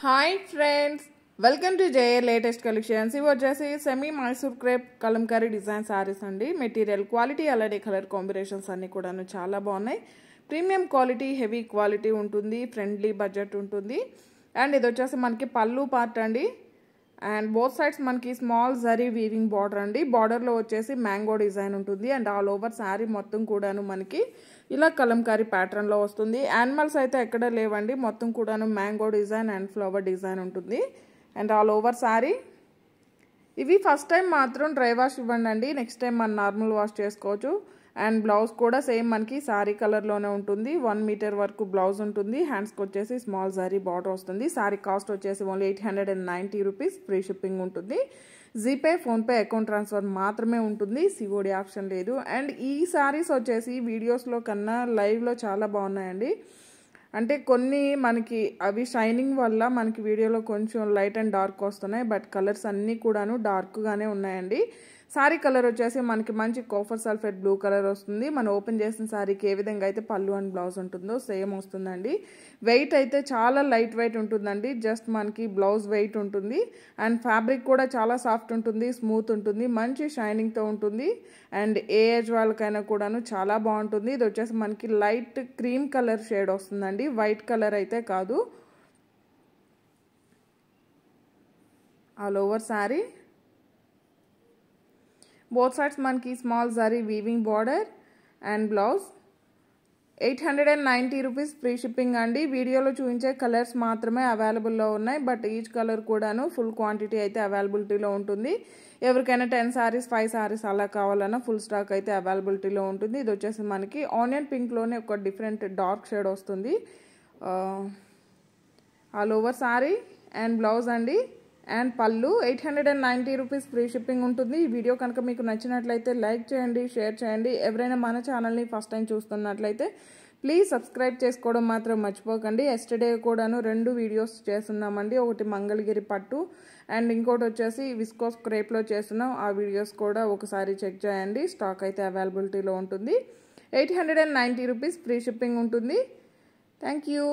Hi friends, welcome to J A latest collections. ఇవి వచ్చేసి semi Mysore crepe kalamkari design saris అండి. Material quality అలాగే కలర్ కాంబినేషన్స్ అన్నీ కూడాను చాలా బాగున్నాయి. ప్రీమియం క్వాలిటీ, హెవీ క్వాలిటీ ఉంటుంది, ఫ్రెండ్లీ బడ్జెట్ ఉంటుంది. అండ్ ఇది వచ్చేసి మనకి పళ్ళు పార్ట్ అండి. అండ్ బోత్ సైడ్స్ మనకి స్మాల్ జరీ వీవింగ్ బార్డర్ అండి. బార్డర్లో వచ్చేసి మ్యాంగో డిజైన్ ఉంటుంది. అండ్ ఆల్ ఓవర్ శారీ మొత్తం కూడాను మనకి ఇలా కలంకారీ ప్యాటర్న్లో వస్తుంది. యానిమల్స్ అయితే ఎక్కడ లేవండి, మొత్తం కూడాను mango design and flower design ఉంటుంది. అండ్ ఆల్ ఓవర్ శారీ ఇవి ఫస్ట్ టైం మాత్రం డ్రై వాష్ ఇవ్వండి అండి, నెక్స్ట్ టైం మనం నార్మల్ వాష్ చేసుకోవచ్చు. అండ్ బ్లౌజ్ కూడా సేమ్ మనకి శారీ కలర్లోనే ఉంటుంది. 1 మీటర్ వరకు బ్లౌజ్ ఉంటుంది. హ్యాండ్స్కి వచ్చేసి స్మాల్ శారీ బార్డర్ వస్తుంది. శారీ కాస్ట్ వచ్చేసి ఓన్లీ 890 రూపీస్. ఫ్రీ షిప్పింగ్ ఉంటుంది. జీపే, ఫోన్పే, అకౌంట్ ట్రాన్స్ఫర్ మాత్రమే ఉంటుంది. సిఓడి ఆప్షన్ లేదు. అండ్ ఈ శారీస్ వచ్చేసి వీడియోస్లో కన్నా లైవ్లో చాలా బాగున్నాయండి. అంటే కొన్ని మనకి అవి షైనింగ్ వల్ల మనకి వీడియోలో కొంచెం లైట్ అండ్ డార్క్ వస్తున్నాయి, బట్ కలర్స్ అన్నీ కూడాను డార్క్గానే ఉన్నాయండి. శారీ కలర్ వచ్చేసి మనకి మంచి కాపర్ సల్ఫేట్ బ్లూ కలర్ వస్తుంది. మనం ఓపెన్ చేసిన శారీకి ఏ విధంగా అయితే పళ్ళు అండ్ బ్లౌజ్ ఉంటుందో సేమ్ వస్తుందండి. వెయిట్ అయితే చాలా లైట్ వెయిట్ ఉంటుందండి. జస్ట్ మనకి బ్లౌజ్ వెయిట్ ఉంటుంది. అండ్ ఫ్యాబ్రిక్ కూడా చాలా సాఫ్ట్ ఉంటుంది, స్మూత్ ఉంటుంది, మంచి షైనింగ్తో ఉంటుంది. అండ్ ఏ ఏజ్ వాళ్ళకైనా కూడాను చాలా బాగుంటుంది. ఇది వచ్చేసి మనకి లైట్ క్రీమ్ కలర్ షేడ్ వస్తుందండి, వైట్ కలర్ అయితే కాదు. All over sari both sides మనకి small zari weaving border and blouse. 890 rupees. Free shipping అండి. వీడియోలో చూపించే కలర్స్ మాత్రమే అవైలబుల్లో ఉన్నాయి, బట్ ఈచ్ కలర్ కూడాను ఫుల్ క్వాంటిటీ అయితే అవైలబిలిటీలో ఉంటుంది. ఎవరికైనా 10 సారీస్ 5 సారీస్ అలా కావాలన్నా ఫుల్ స్టాక్ అయితే అవైలబిలిటీలో ఉంటుంది. ఇది వచ్చేసి మనకి ఆనియన్ పింక్లోనే ఒక డిఫరెంట్ డార్క్ షేడ్ వస్తుంది. All over sari and blouse అండి. అండ్ పళ్ళు 890 రూపీస్. ఫ్రీ షిప్పింగ్ ఉంటుంది. ఈ వీడియో కనుక మీకు నచ్చినట్లయితే లైక్ చేయండి, షేర్ చేయండి. ఎవరైనా మన ఛానల్ని ఫస్ట్ టైం చూస్తున్నట్లయితే ప్లీజ్ సబ్స్క్రైబ్ చేసుకోవడం మాత్రం మర్చిపోకండి. ఎస్టర్డే కూడాను 2 వీడియోస్ చేస్తున్నామండి. ఒకటి మంగళగిరి పట్టు అండ్ ఇంకోటి వచ్చేసి విస్కోస్ క్రేప్లో చేస్తున్నాం. ఆ వీడియోస్ కూడా ఒకసారి చెక్ చేయండి. స్టాక్ అయితే అవైలబిలిటీలో ఉంటుంది. 890 రూపీస్. ఫ్రీ షిప్పింగ్ ఉంటుంది. Thank you.